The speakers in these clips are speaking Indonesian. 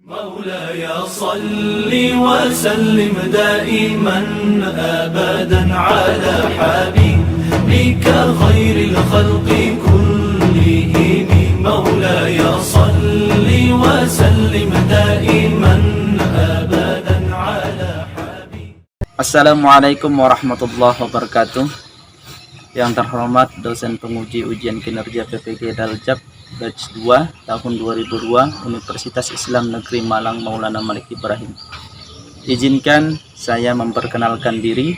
مولاي صل وسلم دائما أبدا على حبيبك خير الخلق كلهم مولاي صل وسلم دائما أبدا على حبيبك. Assalamualaikum warahmatullahi wabarakatuh. Yang terhormat dosen penguji ujian kinerja PPG Daljab batch 2 tahun 2002 Universitas Islam Negeri Malang Maulana Malik Ibrahim. Izinkan saya memperkenalkan diri.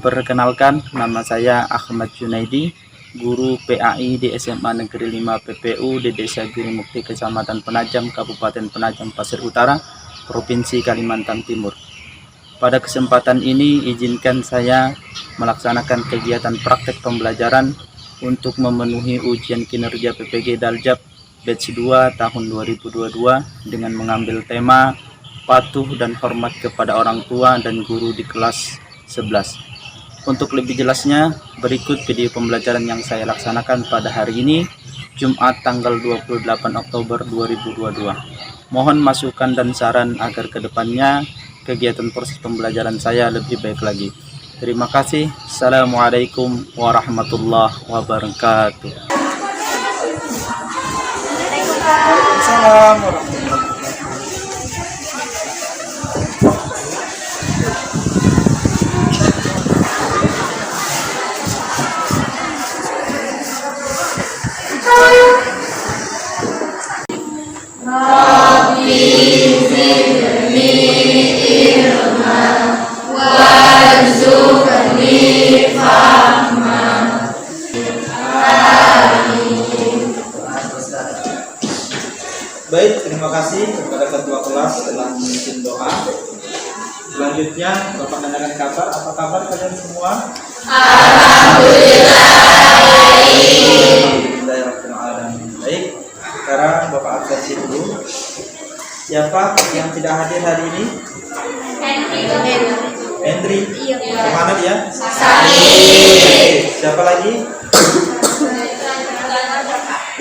Perkenalkan, nama saya Ahmad Junaidi, guru PAI di SMA Negeri 5 PPU di Desa Girimukti, Kecamatan Penajam, Kabupaten Penajam Pasir Utara, Provinsi Kalimantan Timur. Pada kesempatan ini, izinkan saya melaksanakan kegiatan praktek pembelajaran untuk memenuhi ujian kinerja PPG Daljab batch 2 tahun 2022 dengan mengambil tema patuh dan hormat kepada orang tua dan guru di kelas 11. Untuk lebih jelasnya, berikut video pembelajaran yang saya laksanakan pada hari ini, Jumat tanggal 28 Oktober 2022. Mohon masukan dan saran agar kedepannya kegiatan proses pembelajaran saya lebih baik lagi. Terima kasih. Assalamualaikum warahmatullahi wabarakatuh. Waalaikumsalam warahmatullahi Baik, terima kasih kepada ketua kelas telah memimpin doa. Selanjutnya, Bapak menanyakan kabar. Apa kabar kalian semua? Alhamdulillah. Baik, sekarang Bapak absensi dulu. Siapa yang tidak hadir hari ini? Hendri. Kemana dia? Siapa lagi?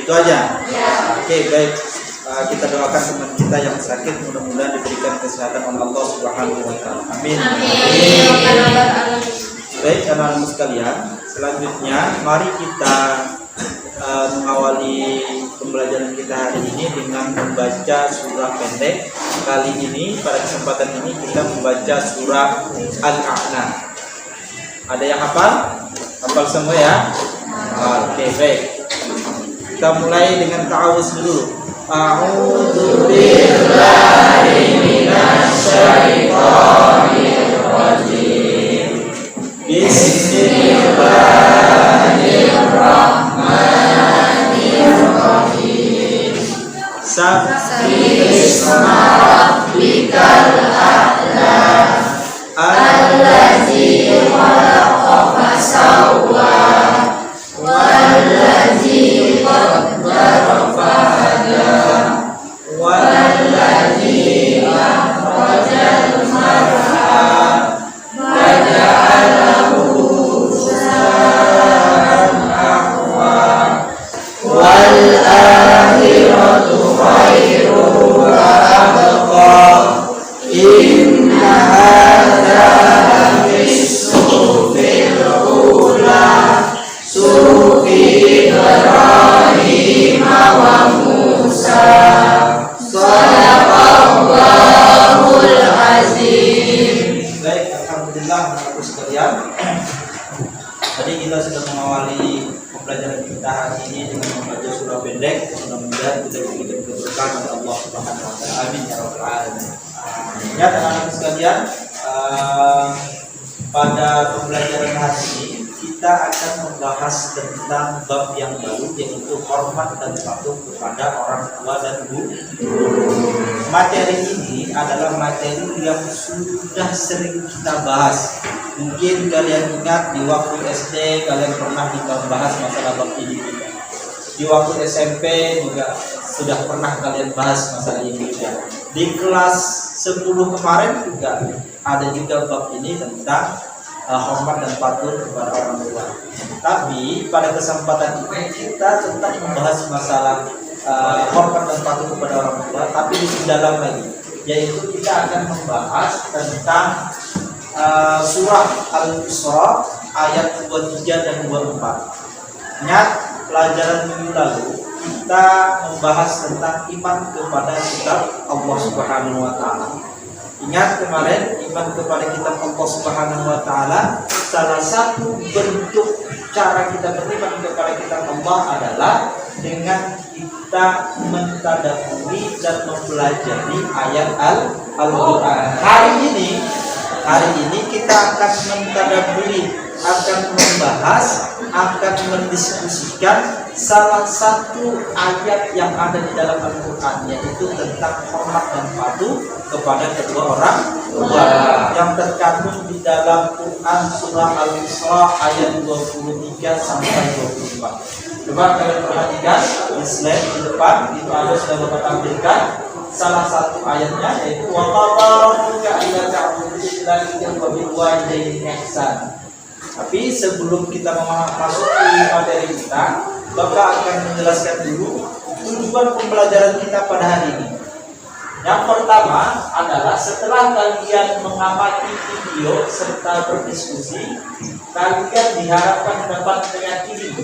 Itu aja? Oke, baik. Kita doakan teman kita yang sakit, mudah-mudahan diberikan kesehatan oleh Allah Subhanahu wa Ta'ala. Amin. Baik, anak-anak sekalian, selanjutnya mari kita mengawali pembelajaran kita hari ini dengan membaca surah pendek. Kali ini, pada kesempatan ini kita membaca surah Al-A'la. Ada yang hafal? Hafal semua ya? Oke, baik. Kita mulai dengan ta'awuz dulu. A'udzu billahi minasy syaithanir rajim. Bismillahirrahmanirrahim. Sabbih isma rabbikal a'la allazi khalaqa fasawwa wallazi qaddara fahada wallazi akhrajal mar'a faja'alahu ghusaan ahwa wal akhiratu khairu wa abqa inna hadza fis suhufil ula sufi Ibrahim wa Musa Shadaqallahul azim. Baik, alhamdulillah Bapak sekalian. Tadi kita sudah mengawali pembelajaran kita hari ini dengan membaca surah pendek. Mudah-mudahan kita diberikan keberkahan oleh Allah Subhanahu wa Ta'ala. Amin ya rabbal alamin. Ya, teman-teman sekalian, pada pembelajaran hari ini kita akan membahas tentang bab yang baru, yaitu hormat dan patuh kepada orang tua dan guru. Materi ini adalah materi yang sudah sering kita bahas. Mungkin kalian ingat di waktu SD kalian pernah kita bahas masalah bab ini juga. Di waktu SMP juga sudah pernah kalian bahas masalah ini juga. Di kelas 10 kemarin juga ada juga bab ini tentang hormat dan patuh kepada orang tua. Tapi pada kesempatan ini kita tetap membahas masalah hormat dan patuh kepada orang tua, tapi lebih dalam lagi. yaitu kita akan membahas tentang surah Al-Isra ayat 23 dan 24. Ingat pelajaran minggu lalu kita membahas tentang iman kepada kitab Allah Subhanahu wa taala. Ingat kemarin iman kepada kitab Allah Subhanahu wa taala, salah satu bentuk cara kita beriman kepada kitab Allah adalah dengan kita mentadabburi dan mempelajari ayat Al-Qur'an. Hari ini kita akan mentadabburi, akan membahas, akan mendiskusikan salah satu ayat yang ada di dalam Al-Quran, yaitu tentang hormat dan patuh kepada kedua orang tua yang terkandung di dalam Quran surah Al-Isra ayat 23 sampai 24. Coba kalian perhatikan di slide di depan, itu ada sudah Bapak tampilkan salah satu ayatnya, yaitu wa qadara rabbuka alla ta'budu illa iyyahu wa bil walidayni ihsana. Tapi sebelum kita memasuki materi kita, Bapak akan menjelaskan dulu tujuan pembelajaran kita pada hari ini. Yang pertama adalah setelah kalian mengamati video serta berdiskusi, kalian diharapkan dapat meyakini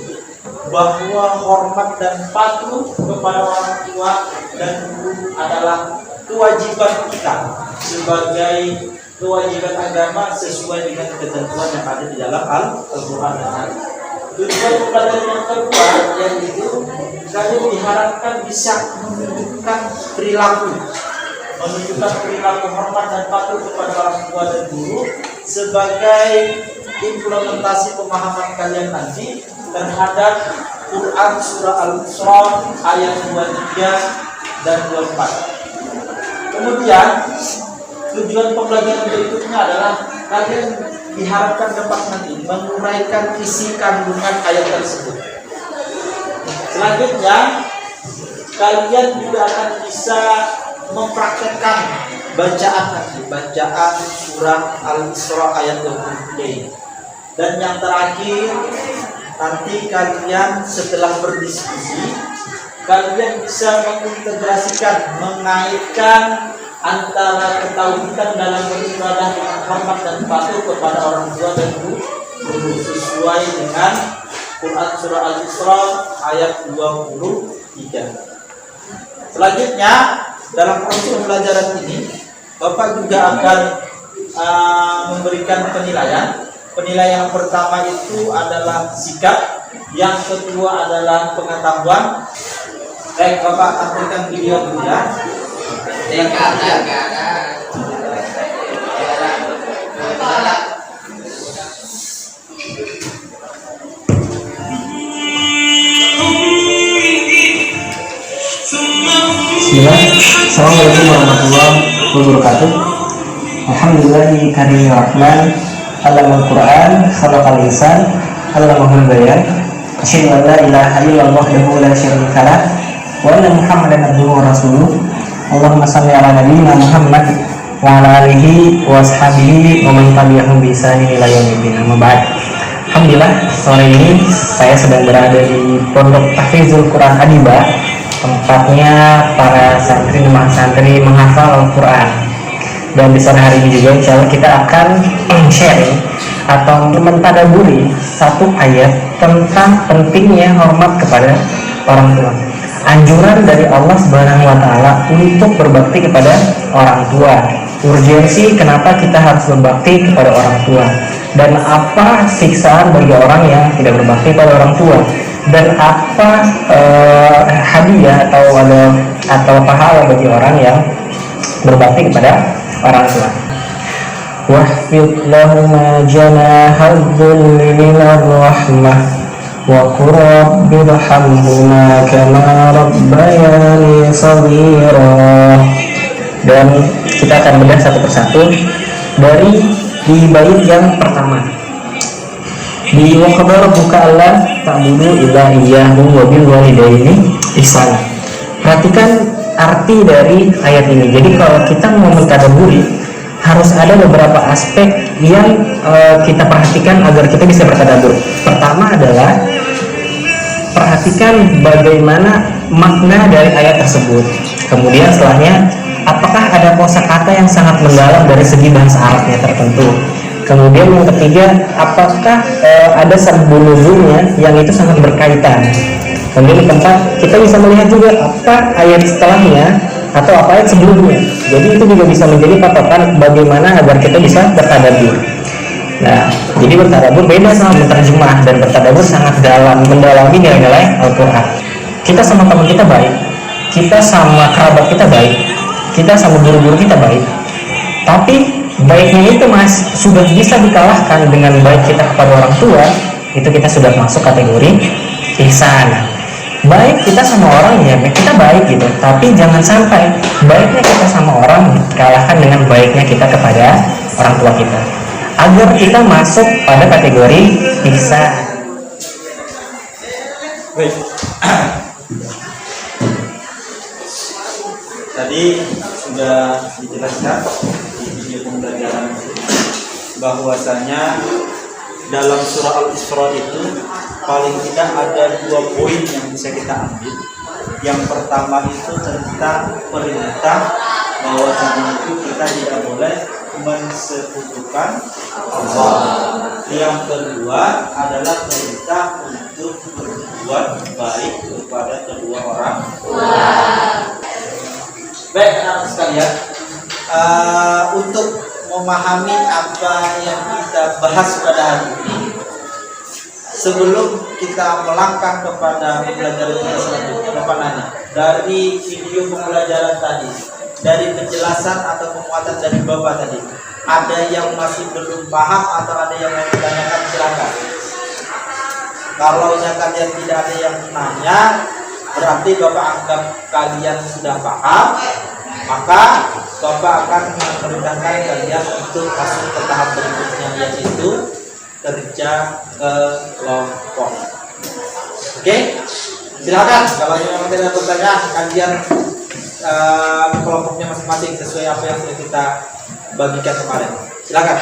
bahwa hormat dan patuh kepada orang tua dan guru adalah kewajiban kita sebagai kewajiban agama sesuai dengan ketentuan yang ada di dalam Al-Quran dan Hadis. Tujuan pembelajaran yang kedua yaitu kalian diharapkan bisa menunjukkan perilaku hormat dan patuh kepada orang tua dan guru sebagai implementasi pemahaman kalian nanti terhadap Quran surah Al-Isra ayat 23 dan 24. Kemudian tujuan pembelajaran berikutnya adalah kalian diharapkan dapat nanti menguraikan isi kandungan ayat tersebut. Selanjutnya kalian juga akan bisa mempraktekkan bacaan surah Al-Isra ayat 23. Dan yang terakhir, nanti kalian setelah berdiskusi, kalian bisa mengintegrasikan, mengaitkan antara ketauhidan dalam beribadah dengan hormat dan patuh kepada orang tua dan guru sesuai dengan Quran surah Al-Isra ayat 23. Selanjutnya dalam proses pembelajaran ini Bapak juga akan memberikan penilaian. Penilaian yang pertama itu adalah sikap, yang kedua adalah pengetahuan. Baik, Bapak tampilkan video dulu ya. Yang ketiga Bismillah. Assalamualaikum warahmatullahi wabarakatuh. Alhamdulillahi karim rahman, Allamal Quran, khalaqal insan, allamahul bayan. Asyhadu an la ilaha illallah wahdahu la syarika lah, wa anna Muhammadan abduhu wa rasuluh. Allahumma shalli ala nabiyyina Muhammad wa ala alihi wa ashabihi wa man tabi'ahum bi ihsan ila yaumil amma ba'd. Alhamdulillah, sore ini saya sedang berada di Pondok Tahfizul Quran Adiba, tempatnya para santri dan santri menghafal Al-Quran. Dan di sore hari ini juga insya Allah kita akan sharing atau mentadaburi satu ayat tentang pentingnya hormat kepada orang tua. Anjuran dari Allah Subhanahu wa taala untuk berbakti kepada orang tua. Urgensi kenapa kita harus berbakti kepada orang tua, dan apa siksaan bagi orang yang tidak berbakti kepada orang tua, dan apa hadiah atau pahala bagi orang yang berbakti kepada orang tua. Wahfid lahuma janahal dhulli minar rahmah wa qur rabbirhamhuma kama rabbayani shaghira. Dan kita akan bedah satu persatu dari di bait yang pertama. Di wa qadara rabbuka alla ta'budu illa iyyahu wa bil walidayni ihsana. Perhatikan arti dari ayat ini. Jadi kalau kita mau mentadaburi, harus ada beberapa aspek yang kita perhatikan agar kita bisa bertadabur. Pertama adalah perhatikan bagaimana makna dari ayat tersebut. Kemudian setelahnya, apakah ada kata yang sangat mendalam dari segi bahasa Arabnya tertentu. Kemudian yang ketiga, apakah ada sabbu-nuzulnya yang itu sangat berkaitan. Kemudian yang keempat, kita bisa melihat juga apa ayat setelahnya atau apa ayat sebelumnya. Jadi itu juga bisa menjadi patokan bagaimana agar kita bisa bertadabbur. Nah, jadi bertadabbur beda sama menerjemah, dan bertadabbur sangat dalam, mendalami nilai-nilai Al-Quran. Kita sama teman kita baik, kita sama kerabat kita baik, kita sama guru-guru kita baik, tapi baiknya itu mas sudah bisa dikalahkan dengan baik kita kepada orang tua, itu kita sudah masuk kategori ihsan. Baik kita sama orang ya kita baik gitu, tapi jangan sampai baiknya kita sama orang dikalahkan dengan baiknya kita kepada orang tua kita, agar kita masuk pada kategori ihsan. Baik. Tadi sudah dijelaskan di video pembelajaran bahwasanya dalam surah Al-Isra itu paling tidak ada 2 poin yang bisa kita ambil. Yang pertama itu tentang perintah bahwasanya itu kita tidak boleh mensekutukan Allah. Yang kedua adalah perintah untuk berbuat baik kepada kedua orang tua. Baik anak-anak sekalian, untuk memahami apa yang kita bahas pada hari ini, sebelum kita melangkah kepada pembelajaran kita selanjutnya, Bapak nanya, dari video pembelajaran tadi, dari penjelasan atau penguatan dari Bapak tadi, ada yang masih belum paham atau ada yang mau ditanyakan, silakan. Kalau kalian tidak ada yang nanya, berarti Bapak anggap kalian sudah paham, maka Bapak akan memerintahkan kalian untuk masuk ke tahap berikutnya, yaitu kerja kelompok. Oke, silakan. Kalau memang tidak ada pertanyaan, kalian kelompoknya masing-masing sesuai apa yang sudah kita bagikan kemarin. Silakan.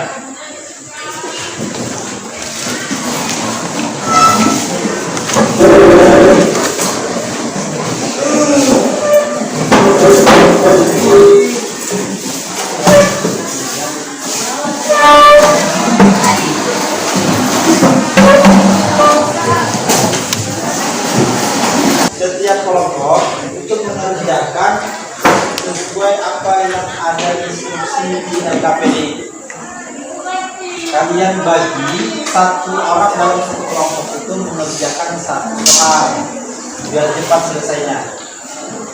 Setiap kelompok untuk mengerjakan sesuai apa yang ada instruksi di LKPD. Kalian bagi satu orang dalam satu kelompok itu mengerjakan satu hal biar cepat selesainya.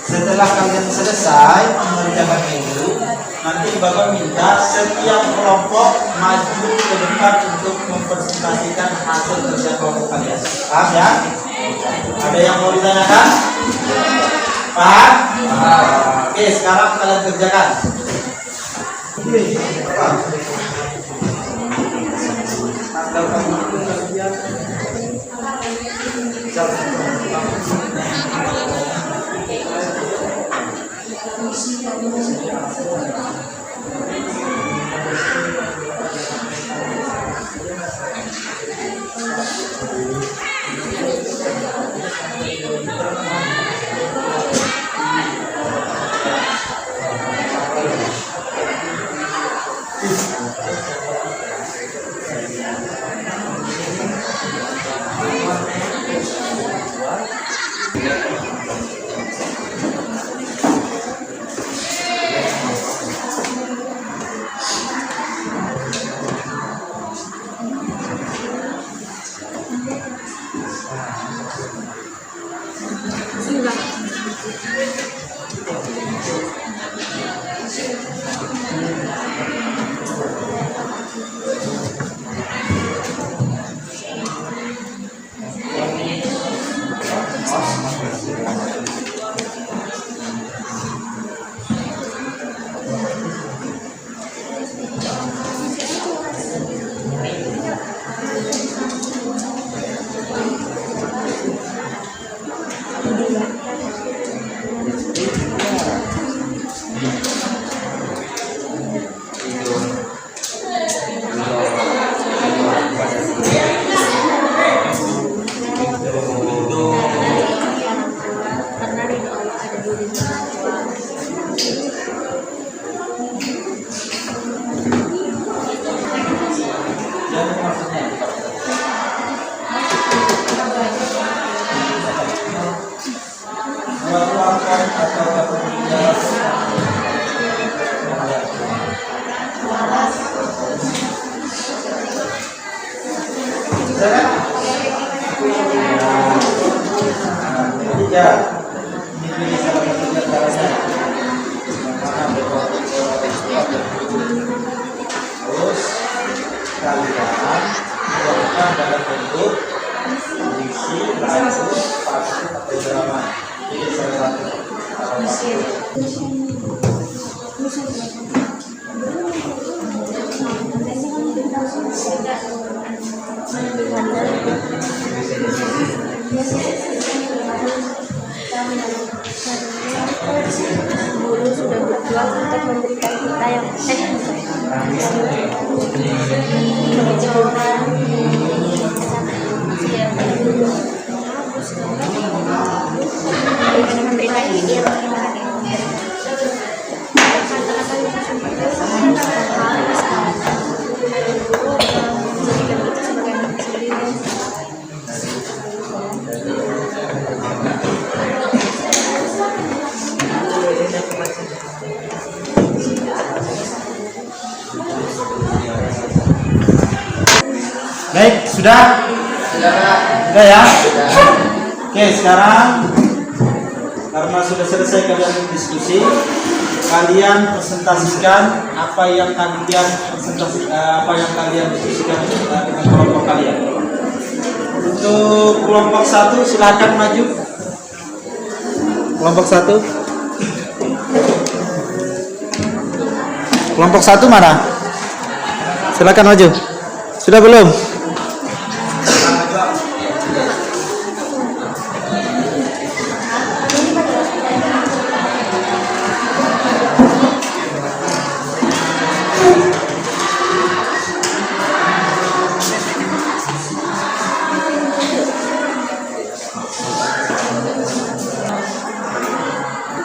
Setelah kalian selesai mengerjakan itu, nanti Bapak minta setiap kelompok maju ke depan untuk mempresentasikan hasil kerja kelompok kalian. Paham ya? Ada yang mau ditanyakan? Paham? Oke, sekarang kalian kerjakan. saja. Ini pilih salah satu di antaranya. Mana berdoa. Terus kalian tuangkan dalam bentuk puisi, lagu, pasti atau drama. Ini salah satu. Guru sudah berjuang untuk memberikan kita yang Baik, sudah? Sudah ya? Oke, sekarang karena sudah selesai kalian diskusi, kalian presentasikan apa yang kalian diskusikan dengan kelompok kalian. Untuk kelompok 1 silakan maju. Kelompok 1. Kelompok 1 mana? Silakan maju. Sudah belum?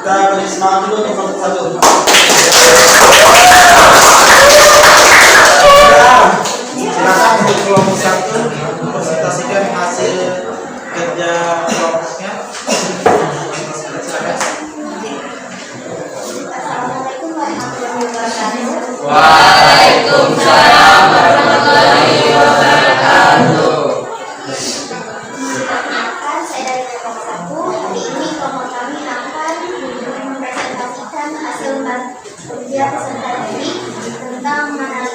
Kita beri semangat dulu untuk kelompok 1. Silakan untuk kelompok 1 presentasikan hasil kerja kelompoknya. Silakan. Assalamualaikum warahmatullahi wabarakatuh. Waalaikumsalam warahmatullahi wabarakatuh. Perkenalkan, saya dari kelompok 1. Hari ini kelompok kami akan mempresentasikan hasil kerja presentasi tentang makna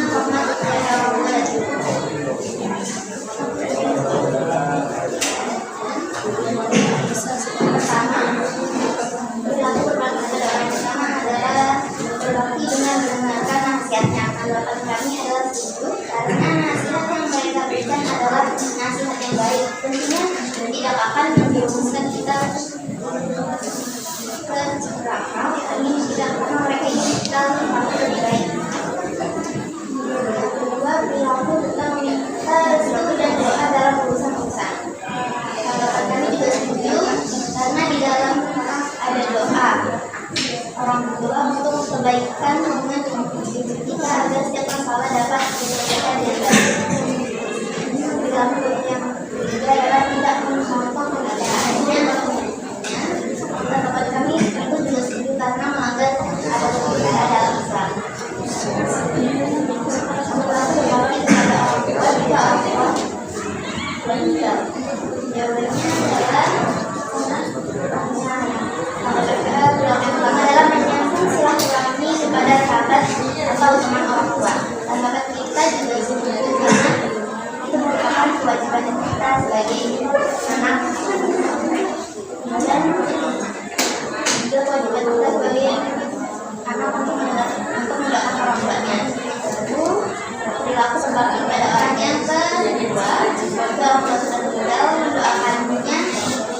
hormat kepada orang tua dan ibu. Pertama, perilaku berbakti kepada orang pertama adalah berbakti dengan mendengarkan nasihatnya. Tanggapan kami adalah setuju karena nasihat yang mereka berikan adalah nasihat yang baik. Tentunya tidak akan menjerumuskan kita ke neraka, karena mereka ingin kita lebih baik. Kedua, perilaku tentang meminta sesuatu dan doa dalam urusan-urusan. Tanggapan kami juga setuju karena di dalam ada doa orang tua untuk kebaikan hubungan kita agar setiap masalah dapat diselesaikan dengan baik. Perilaku yang ketiga adalah tidak mencontoh pembicaraannya atau menyakitnya. Tanggapan kami itu juga setuju karena melanggar ada pembicaraan dalam Islam. Perilaku berbakti kepada orang tua juga orang tua meninggal. Jawabannya adalah adalah menyambung silaturahmi kepada sahabat atau teman orang tua. Tanggapan kita juga setuju karena itu merupakan kewajiban kita sebagai anak dan juga kewajiban kita sebagai anak untuk mendoakan orang tuanya. Lalu perilaku berbakti kepada orang yang kedua, jika orang tua sudah meninggal, mendoakannya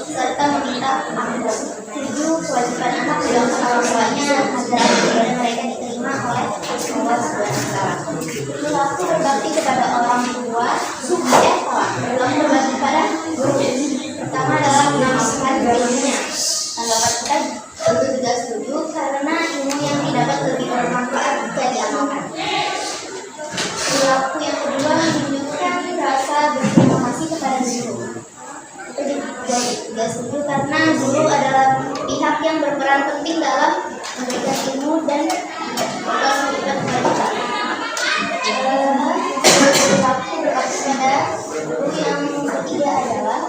serta meminta ampun. Tujuh, kewajiban anak mendoakan orang tuanya agar ibadah mereka diterima oleh Allah SWT. Perilaku berbakti kepada orang tua, perilaku berbakti kepada guru. Pertama adalah mengamalkan ilmunya. Tanggapan kita tentu juga setuju karena ilmu yang didapat lebih bermanfaat jika diamalkan. Perilaku yang kedua menunjukkan rasa berterima kasih kepada guru. Itu juga setuju karena guru adalah pihak yang berperan penting dalam memberikan ilmu dan memberikan kepada kita. Perilaku berbakti pada guru yang ketiga adalah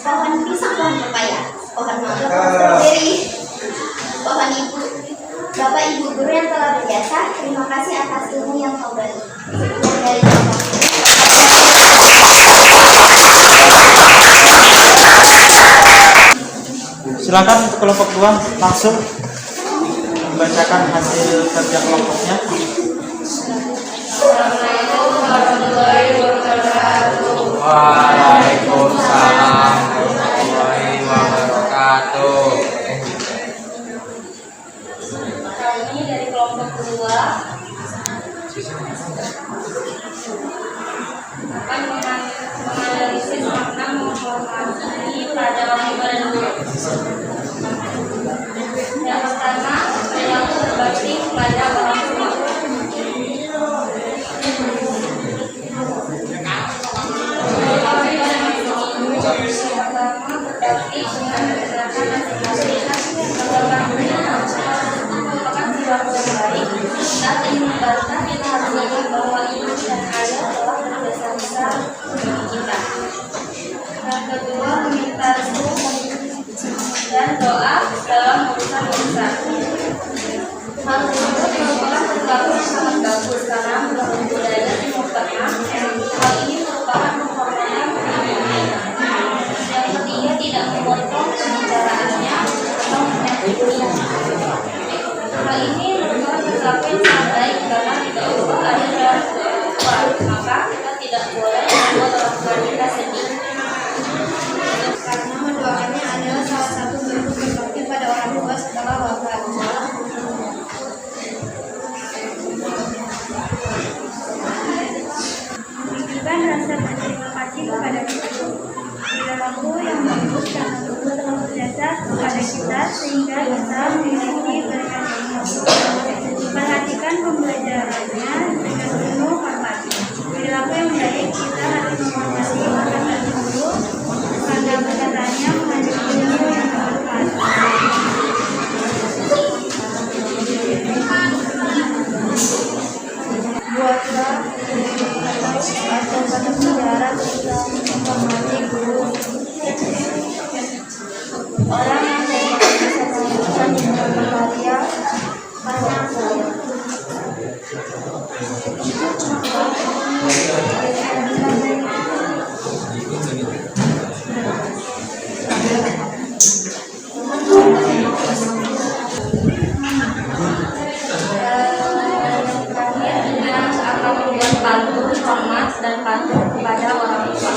pohon pisang, pohon pepaya, pohon mangga, pohon stroberi, pohon ibu. Bapak Ibu guru yang telah berjasa, terima kasih atas ilmu yang kau beri. Sekian dari kelompok ini. Silakan untuk kelompok 2 langsung membacakan hasil kerja kelompoknya. Assalamualaikum warahmatullahi wabarakatuh. Waalaikumsalam warahmatullahi wabarakatuh. Kami dari kelompok 2 akan menganalisis makna menghormati pada orang tua dan guru. Yang pertama, perilaku berbakti kepada orang tua. Pertama, berbakti dengan menggunakan nasihat agar kami merupakan perilaku yang baik. Saat ingin membantah, kita harus ingat bahwa ibu dan ayah telah berjasa besar bagi kita. Yang kedua, meminta restu dan doa dalam urusan besar. Hal tersebut merupakan perilaku yang sangat bagus karena menurut budaya Timur Tengah, hal ini merupakan penghormatan kepada ibu. Yang ketiga, tidak memotong pembicaraannya atau menyakitinya. Hal ini merupakan perilaku yang sangat baik karena tidak ubah ada dalam tua, maka kita tidak boleh membuat orang tua kita sedih. Karena mendoakannya adalah salah satu bentuk berbakti pada orang tua setelah wafat. Menunjukkan rasa berterima kasih kepada Tuhan. Perilaku yang bagus karena Tuhan telah berjasa kepada kita sehingga bisa memiliki berkat ini. Perhatikan pembelajarannya dengan penuh hormat. Perilaku yang baik kita harus menghormati kata guru karena perkataannya mengandung ilmu yang bermanfaat. Buatlah atau kata bicara kita menghormati guru. Orang yang hebat bisa melanjutkan dengan berkarya karena hormat dan patuh kepada orang tua.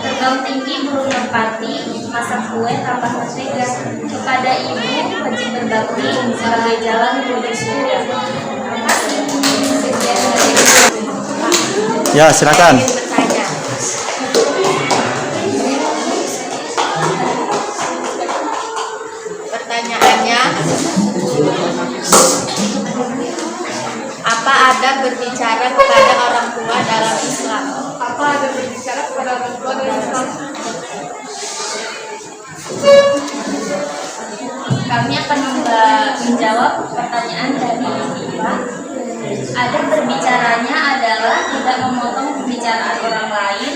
Terbang tinggi burung merpati, masak kue tanpa mentega. Kepada ibu wajib berbakti sebagai jalan menuju surga. Terima kasih. Sekian dari Ya, silakan. bertanya. Pertanyaannya, apa adab berbicara kepada orang tua dalam Islam? Apa adab berbicara kepada orang tua dalam Islam? Kami akan menjawab pertanyaan dari Ipa. Adab berbicaranya adalah tidak memotong pembicaraan orang lain,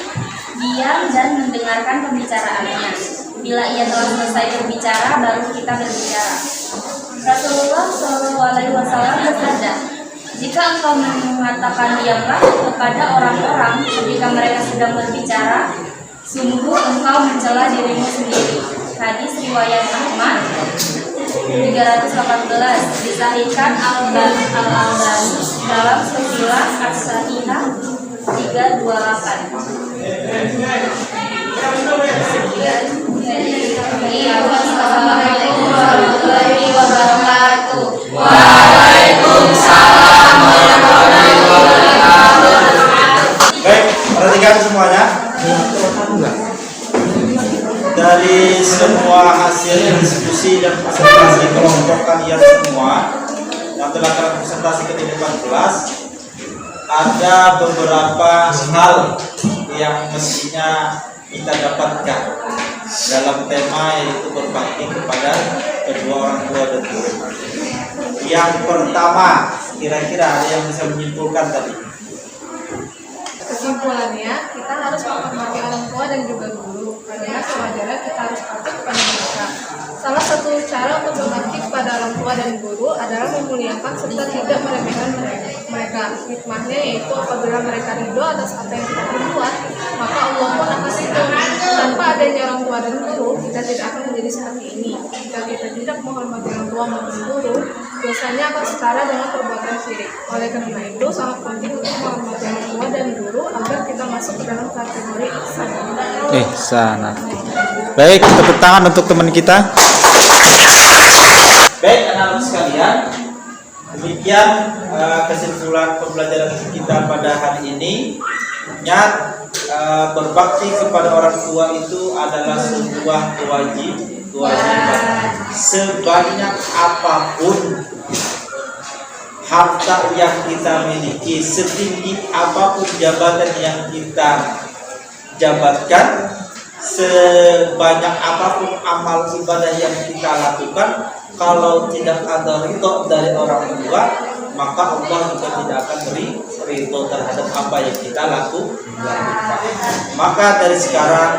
diam dan mendengarkan pembicaraannya. Bila ia telah selesai berbicara, baru kita berbicara. Rasulullah SAW bersabda, jika engkau mengatakan diamlah kepada orang-orang ketika mereka sedang berbicara, sungguh engkau mencela dirimu sendiri. Hadis riwayat Ahmad 314, disahihkan Al-Albani dalam silsilah as-sahihah 328. Assalamualaikum warahmatullahi wabarakatuh. Waalaikumsalam warahmatullahi wabarakatuh. Baik, perhatikan semuanya. Dari semua hasil diskusi dan presentasi kelompok kalian semua yang telah kalian presentasi ke depan kelas, ada beberapa hal yang mestinya kita dapatkan dalam tema yaitu berbakti kepada kedua orang tua dan guru. Yang pertama, kira-kira ada yang bisa menyimpulkan tadi? Kesimpulannya, kita harus menghormati orang tua dan juga guru karena tua dan guru adalah memuliakan serta tidak meremehkan mereka. Hikmahnya yaitu apabila mereka ridho atas apa yang kita perbuat, maka Allah pun akan ridho. Tanpa adanya orang tua dan guru, kita tidak akan menjadi seperti ini. Jika kita tidak menghormati orang tua maupun guru, dosanya akan setara dengan perbuatan syirik. Oleh karena itu, sangat penting untuk menghormati orang tua dan guru agar kita masuk ke dalam kategori ihsan. Sana. Baik, tepuk tangan untuk teman kita. Baik anak-anak sekalian, demikian kesimpulan pembelajaran kita pada hari ini. Berbakti kepada orang tua itu adalah sebuah kewajiban. Sebanyak apapun harta yang kita miliki, setinggi apapun jabatan yang kita jabatkan, sebanyak apapun amal ibadah yang kita lakukan, kalau tidak ada ridho dari orang tua, maka Allah juga tidak akan beri ridho terhadap apa yang kita lakukan. Maka dari sekarang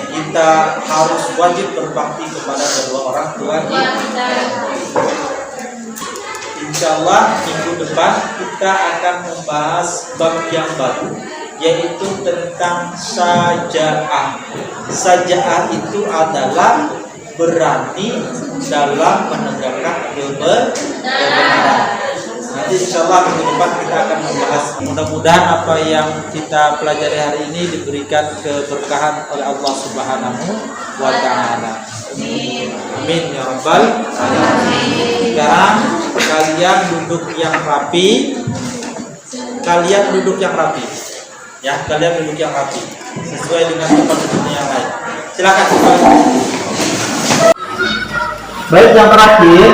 kita harus wajib berbakti kepada kedua orang tua kita. Insya Allah minggu depan kita akan membahas bab yang baru, yaitu tentang saja'ah. Saja'ah itu adalah berani dalam menegakkan kebenaran. Nanti insya Allah minggu depan kita akan membahas. Mudah-mudahan apa yang kita pelajari hari ini diberikan keberkahan oleh Allah Subhanahu wa Ta'ala. Amin ya Rabbal alamin. Sekarang kalian duduk yang rapi. Ya, kalian duduk yang rapi sesuai dengan tempat duduknya yang lain. Silakan. Baik, yang terakhir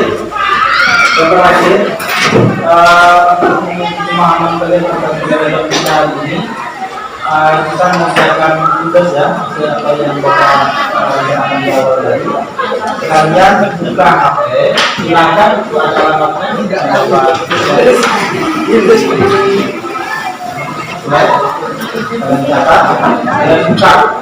pemahaman kalian tentang pelajaran kita hari ini, kita mengusahakan tugas ya, apa yang Bapak yang akan dibawa tadi. Kalian buka HP, silakan alamatnya tidak apa. Baik, kalian catat, kalian buka.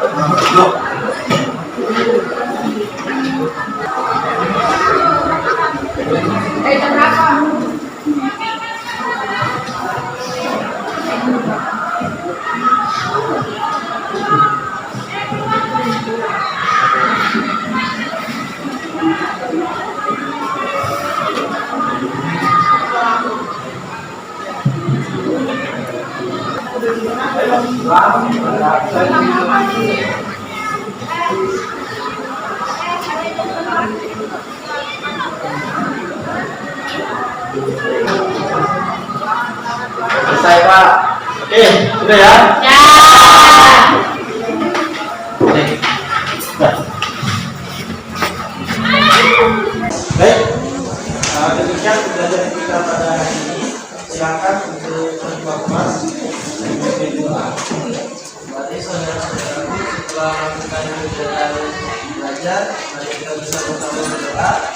Selesai Pak. Oke, sudah ya? Ya. Baik, demikian pembelajaran kita pada hari ini. Silakan untuk Bapak berdoa. Berarti saudara-saudaraku setelah melakukan kegiatan belajar, mari kita bisa bersama berdoa.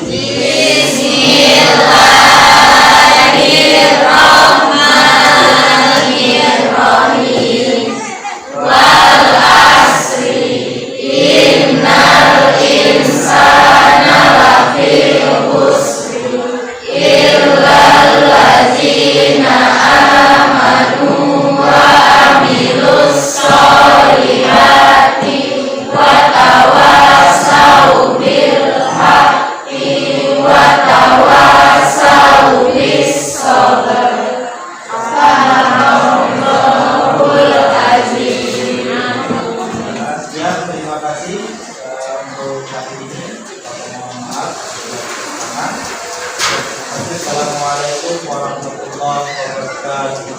Bismillahirrahmanirrahim. Wal asri innal insana lafi khusri illal ladzina amanu wa amilus solihati wa tawassaw bil haqqi wa tawassaw bis sabr. Terima kasih untuk hari ini. Mohon maaf. Assalamualaikum warahmatullahi wabarakatuh.